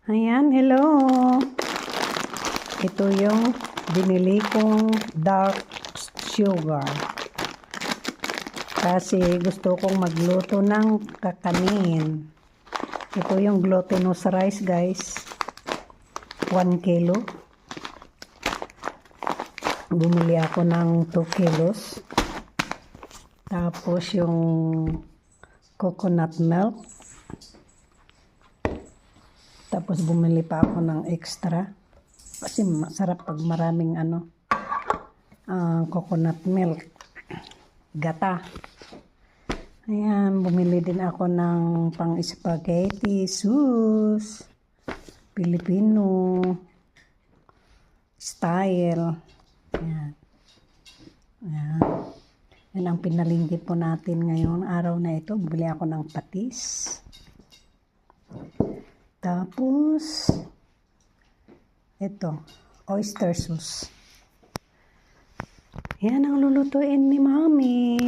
Ayan, hello. Ito yung binili kong dark sugar. Kasi gusto kong magluto ng kakanin. Ito yung glutinous rice, guys. 1 kilo. Bumili ako ng 2 kilos. Tapos yung coconut milk. Tapos bumili pa ako ng extra. Kasi masarap pag maraming coconut milk. Gata. Ayan, bumili din ako ng pang spaghetti sauce. Filipino style. Ayan. Ayan. Yan ang pinalingki po natin ngayon. Araw na ito, bumili ako ng patis. Tapos, ito, oyster sauce. Yan ang lulutuin ni Mami.